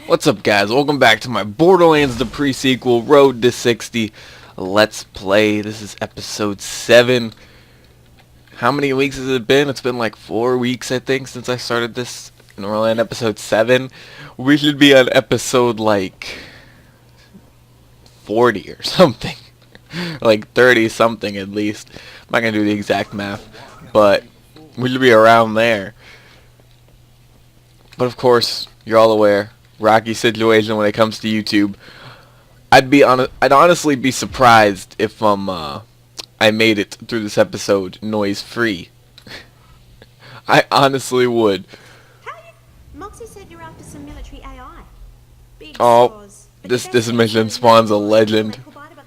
What's up, guys? Welcome back to my Borderlands the pre-sequel Road to 60 Let's Play. This is episode 7. How many weeks has it been? It's been like 4 weeks, I think, since I started this. And we're on episode 7. We should be on episode like 40 or something. Like 30 something at least. I'm not going to do the exact math, but we should be around there. But of course, you're all aware, rocky situation when it comes to YouTube. I'd honestly be surprised if I made it through this episode noise free. I honestly would. Hey, Moxie said you're after some military AI. Big Oh, stores. this mission spawns a legend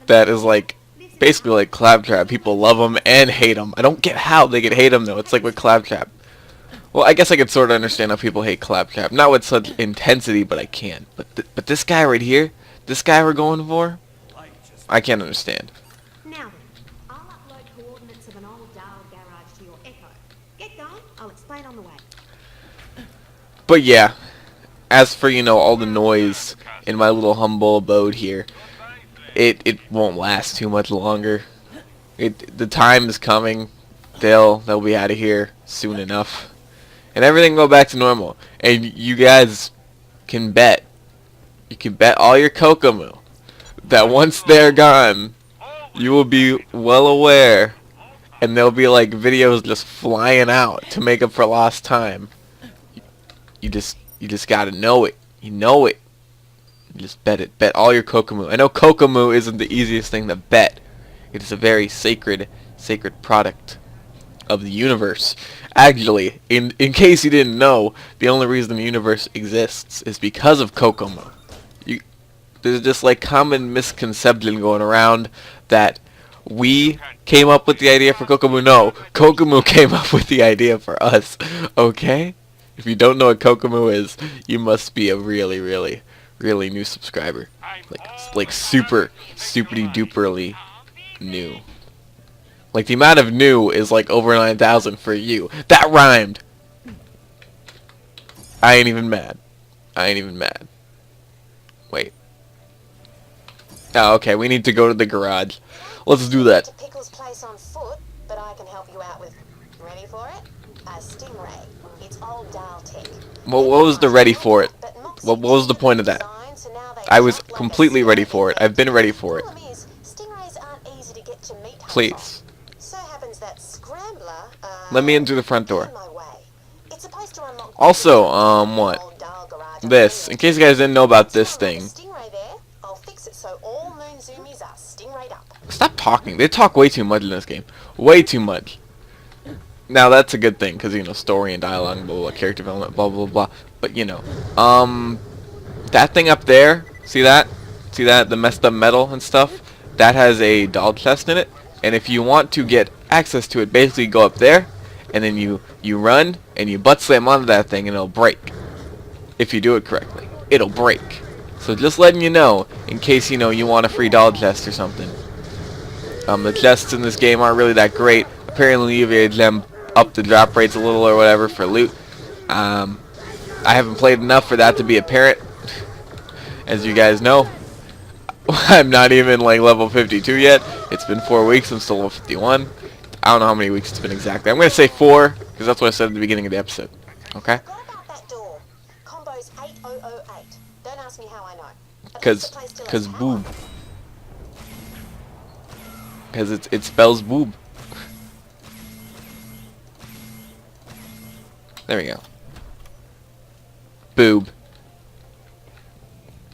that is like basically like Claptrap. People love him and hate him. I don't get how they could hate him though. It's like with Claptrap. Well, I guess I could sort of understand how people hate Claptrap. Not with such intensity, but I can. But this guy right here, this guy we're going for, I can't understand. Now then, I'll upload coordinates of an old Dial garage to your Echo. Get going, I'll explain on the way. But yeah, as for, you know, all the noise in my little humble abode here, it won't last too much longer. The time is coming. They'll be out of here soon enough. And everything go back to normal. And you guys can bet. You can bet all your Kokomo that once they're gone, you will be well aware. And there'll be like videos just flying out to make up for lost time. You just gotta know it. You know it. You just bet it. Bet all your Kokomo. I know Kokomo isn't the easiest thing to bet. It is a very sacred product of the universe. Actually, in case you didn't know, the only reason the universe exists is because of Kokomo. There's just like common misconception going around that we came up with the idea for Kokomo. No, Kokomo came up with the idea for us. Okay? If you don't know what Kokomo is, you must be a really new subscriber. Like super duperly new. Like, the amount of new is, like, over 9,000 for you. That rhymed! I ain't even mad. Wait. Oh, okay, we need to go to the garage. Let's do that. To Pickle's place on foot, but I can help you out with... Ready for it? A Stingray. It's old Dial tech. What was the ready for it? What was the point of that? I was completely ready for it. I've been ready for it. Stingrays aren't easy to get to meet. Please. That scrambler, Let me in through the front door. It's supposed to unlock Also, what? This. In case you guys didn't know about this thing. I'll fix it so all moon zoomies are stingrayed up. Stop talking. They talk way too much in this game. Way too much. Now, that's a good thing, because, you know, story and dialogue, blah, blah, blah, character development, blah, blah, blah. But, you know. That thing up there, see that? See that? The messed up metal and stuff? That has a doll chest in it. And if you want to get access to it, basically go up there, and then you run, and you butt slam onto that thing, and it'll break. If you do it correctly. It'll break. So just letting you know, in case, you know, you want a free doll chest or something. The chests in this game aren't really that great. Apparently you them up the drop rates a little or whatever for loot. I haven't played enough for that to be apparent. As you guys know. I'm not even like level 52 yet. It's been 4 weeks. I'm still level 51. I don't know how many weeks it's been exactly. I'm going to say 4 because that's what I said at the beginning of the episode. Okay? About that door. Combo's 8008. Don't ask me how I know. Cause boob. Because it spells boob. There we go. Boob.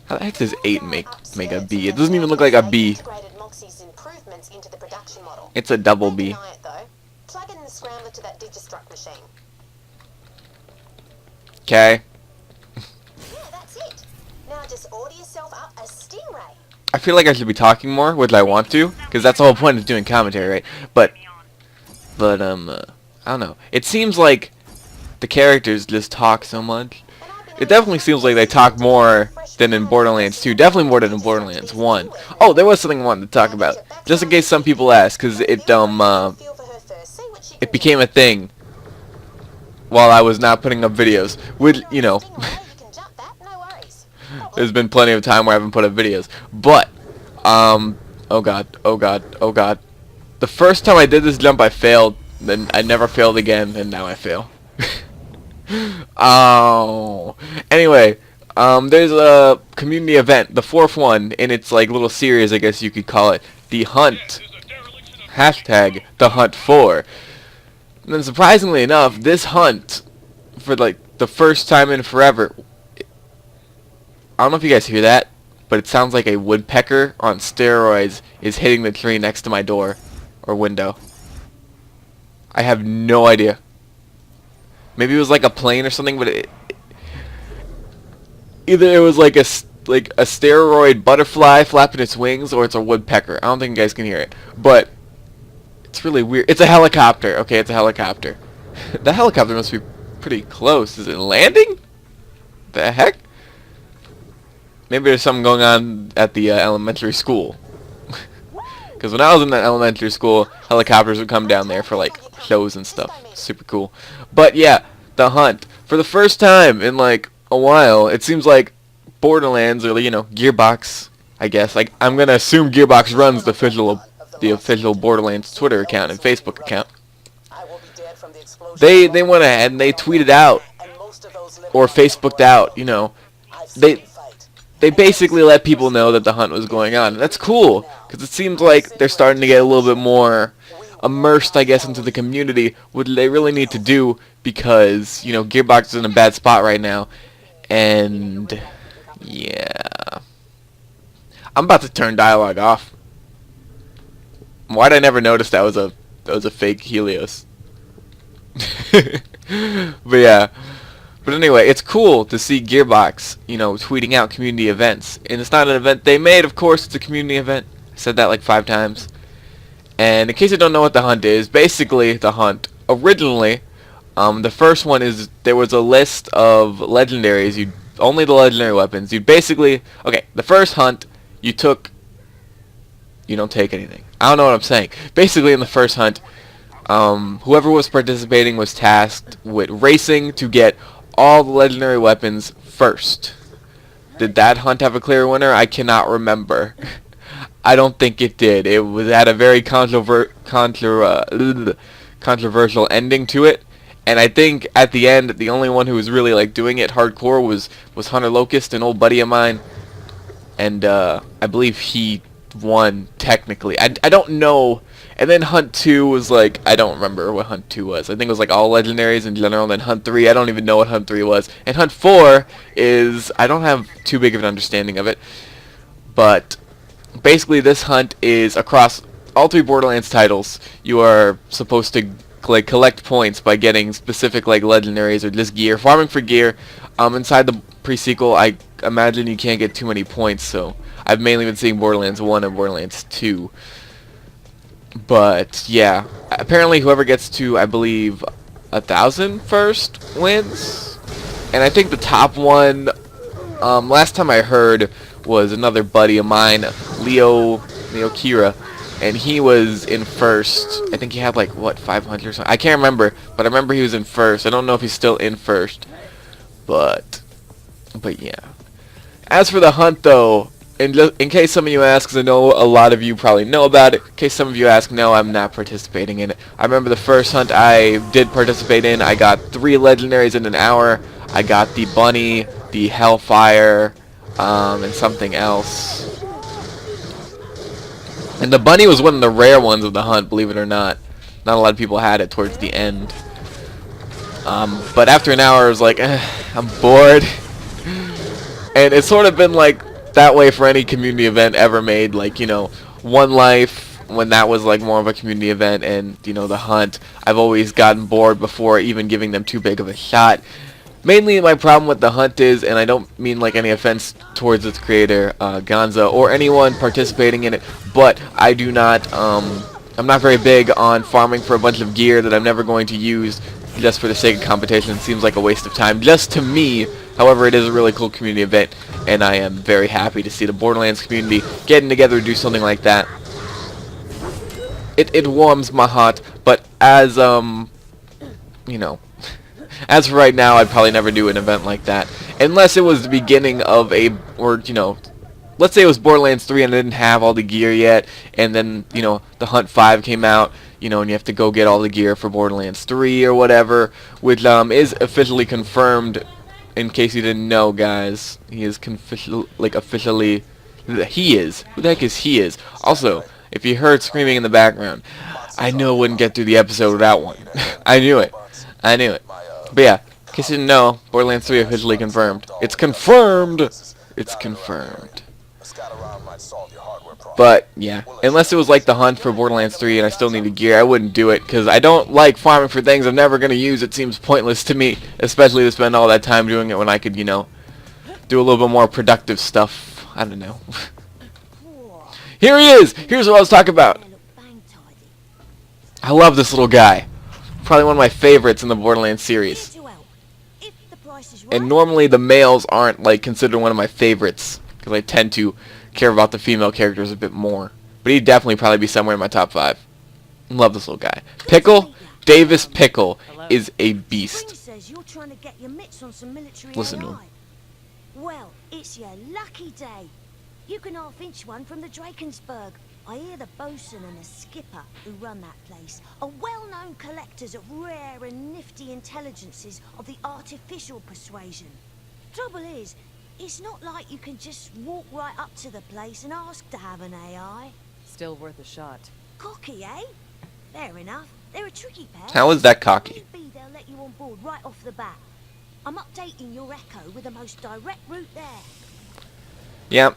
How the heck does 8 make a B? It doesn't even look like a B. It's a double B. Plug in the scrambler to that Digistruct machine. Okay. Yeah, that's it. Now just order yourself up a Stingray. I feel like I should be talking more, which I want to, because that's the whole point of doing commentary, right? But I don't know. It seems like the characters just talk so much. It definitely seems like they talk more than in Borderlands 2. Definitely more than in Borderlands 1. Oh, there was something I wanted to talk about. Just in case some people ask, because it became a thing while I was not putting up videos. With, you know, There's been plenty of time where I haven't put up videos. But, oh god, oh god, oh god. The first time I did this jump I failed, then I never failed again, and now I fail. Oh. Anyway, there's a community event, the 4th one, in its like little series, I guess you could call it, the Hunt. Hashtag the Hunt 4. And then surprisingly enough, this hunt, for like the first time in forever, I don't know if you guys hear that, but it sounds like a woodpecker on steroids is hitting the tree next to my door or window. I have no idea. Maybe it was like a plane or something, but either it was like a steroid butterfly flapping its wings, or it's a woodpecker. I don't think you guys can hear it, but it's really weird. It's a helicopter. Okay, it's a helicopter. That helicopter must be pretty close. Is it landing? The heck? Maybe there's something going on at the elementary school. Because when I was in that elementary school, helicopters would come down there for like shows and stuff. Super cool. But yeah, the Hunt. For the first time in like a while, it seems like Borderlands, or you know, Gearbox, I guess. Like, I'm gonna assume Gearbox runs the official Borderlands Twitter account and Facebook account. They went ahead and they tweeted out or Facebooked out, you know, they basically let people know that the hunt was going on. And that's cool, because it seems like they're starting to get a little bit more immersed, I guess, into the community, what they really need to do, because, you know, Gearbox is in a bad spot right now. And, yeah. I'm about to turn dialogue off. Why'd I never notice that was a fake Helios? But yeah. But anyway, it's cool to see Gearbox, you know, tweeting out community events. And it's not an event they made, of course, it's a community event. I said that like 5 times. And in case you don't know what the Hunt is, basically the Hunt, originally, the first one is, there was a list of legendaries, only the legendary weapons. You basically, okay, the first Hunt, you don't take anything. I don't know what I'm saying. Basically, in the first Hunt, whoever was participating was tasked with racing to get all the legendary weapons first. Did that hunt have a clear winner? I cannot remember. I don't think it did. It had a very controversial ending to it, and I think at the end, the only one who was really like doing it hardcore was Hunter Locust, an old buddy of mine, and I believe he won technically. I don't know. And then Hunt 2 was like, I don't remember what Hunt 2 was. I think it was like all legendaries in general. And then Hunt 3, I don't even know what Hunt 3 was. And Hunt 4 is, I don't have too big of an understanding of it. But basically this hunt is across all 3 Borderlands titles. You are supposed to like collect points by getting specific like legendaries or just gear, farming for gear. Inside the pre-sequel, I imagine you can't get too many points, so I've mainly been seeing Borderlands 1 and Borderlands 2. But yeah, apparently whoever gets to, I believe, 1,000 first wins. And I think the top one, last time I heard, was another buddy of mine, Leo Kira, and he was in first. I think he had like, what, 500 or something? I can't remember, but I remember he was in first. I don't know if he's still in first, but yeah. As for the hunt, though, in case some of you ask, because I know a lot of you probably know about it, in case some of you ask, no, I'm not participating in it. I remember the first hunt I did participate in, I got 3 legendaries in an hour. I got the bunny, the hellfire, and something else. And the bunny was one of the rare ones of the hunt, believe it or not. Not a lot of people had it towards the end. But after an hour, I was like, I'm bored. And it's sort of been like that way for any community event ever made. Like, you know, One Life, when that was like more of a community event, and, you know, the hunt, I've always gotten bored before even giving them too big of a shot. Mainly my problem with the hunt is, and I don't mean like any offense towards its creator, Gonza, or anyone participating in it, but I do not, I'm not very big on farming for a bunch of gear that I'm never going to use just for the sake of competition. It seems like a waste of time, just to me. However, it is a really cool community event, and I am very happy to see the Borderlands community getting together to do something like that. It warms my heart, but as, you know, as for right now, I'd probably never do an event like that. Unless it was the beginning of a, or, you know, let's say it was Borderlands 3 and it didn't have all the gear yet, and then, you know, the Hunt 5 came out, you know, and you have to go get all the gear for Borderlands 3 or whatever, which is officially confirmed. In case you didn't know, guys, he is officially, he is. Who the heck is he is? Also, if you heard screaming in the background, I knew I wouldn't get through the episode without one. I knew it. I knew it. But yeah, in case you didn't know, Borderlands 3 officially confirmed. It's confirmed. It's confirmed. But yeah, unless it was like the hunt for Borderlands 3 and I still needed gear, I wouldn't do it because I don't like farming for things I'm never going to use. It seems pointless to me, especially to spend all that time doing it when I could, you know, do a little bit more productive stuff. I don't know. Here he is! Here's what I was talking about. I love this little guy. Probably one of my favorites in the Borderlands series. And normally the males aren't like considered one of my favorites because I tend to care about the female characters a bit more. But he'd definitely probably be somewhere in my top 5. Love this little guy. Pickle, Davis Pickle is a beast. Listen to him. Well, it's your lucky day. You can half-inch one from the Drakensberg. I hear the bosun and the skipper who run that place are well-known collectors of rare and nifty intelligences of the artificial persuasion. Trouble is, it's not like you can just walk right up to the place and ask to have an AI. Still worth a shot. Cocky, eh? Fair enough. They're a tricky pair. How is that cocky? Maybe they'll let you on board right off the bat. I'm updating your echo with the most direct route there. Yeah,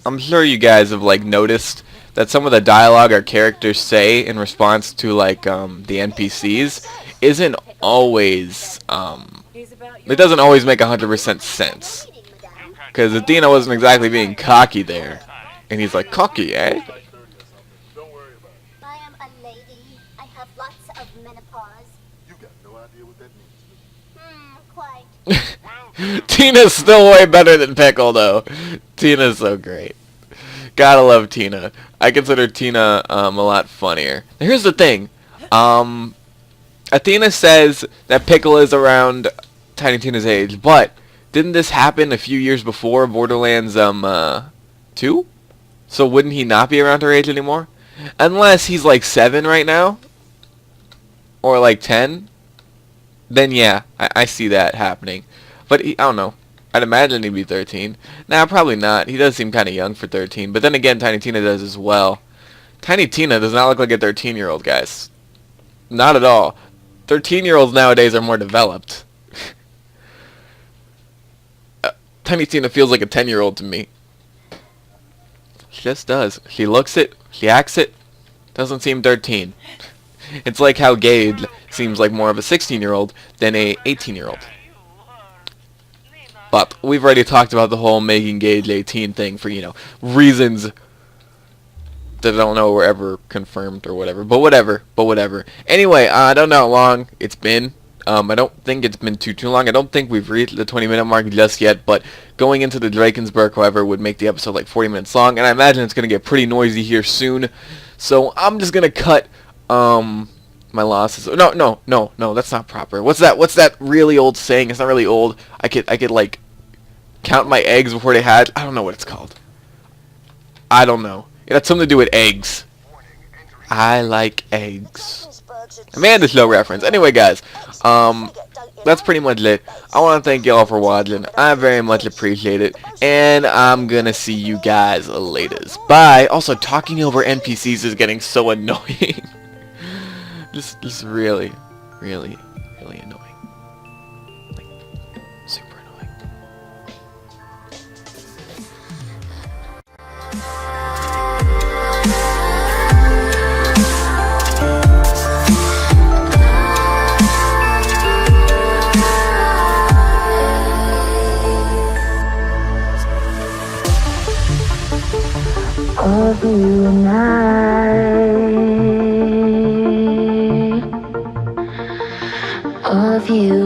I'm sure you guys have like noticed that some of the dialogue our characters say in response to like the NPCs isn't always it doesn't always make 100% sense. Because Athena wasn't exactly being cocky there, and he's like, cocky, eh? I am a lady. I have lots of menopause. You got no idea what that means. Quite. Tina's still way better than Pickle, though. Tina's so great. Gotta love Tina. I consider Tina a lot funnier. Here's the thing. Athena says that Pickle is around Tiny Tina's age, but didn't this happen a few years before Borderlands 2? So wouldn't he not be around her age anymore? Unless he's like 7 right now? Or like 10? Then yeah, I see that happening. But I don't know. I'd imagine he'd be 13. Nah, probably not. He does seem kind of young for 13. But then again, Tiny Tina does as well. Tiny Tina does not look like a 13-year-old, guys. Not at all. 13-year-olds nowadays are more developed. Tiny Tina feels like a 10-year-old to me. She just does. She looks it. She acts it. Doesn't seem 13. It's like how Gage seems like more of a 16-year-old than a 18-year-old. But we've already talked about the whole making Gage 18 thing for, you know, reasons that I don't know were ever confirmed or whatever. But whatever. Anyway, I don't know how long it's been. I don't think it's been too long. I don't think we've reached the 20-minute mark just yet, but going into the Drakensberg, however, would make the episode like 40 minutes long, and I imagine it's going to get pretty noisy here soon. So I'm just going to cut my losses. No, that's not proper. What's that really old saying? It's not really old. I could like count my eggs before they hatch. I don't know what it's called. I don't know. It had something to do with eggs. I like eggs. Amanda Show reference. Anyway, guys, that's pretty much it. I want to thank y'all for watching. I very much appreciate it, and I'm gonna see you guys later. Bye. Also, talking over NPCs is getting so annoying. just really annoying. Like, super annoying. Of you and I, of you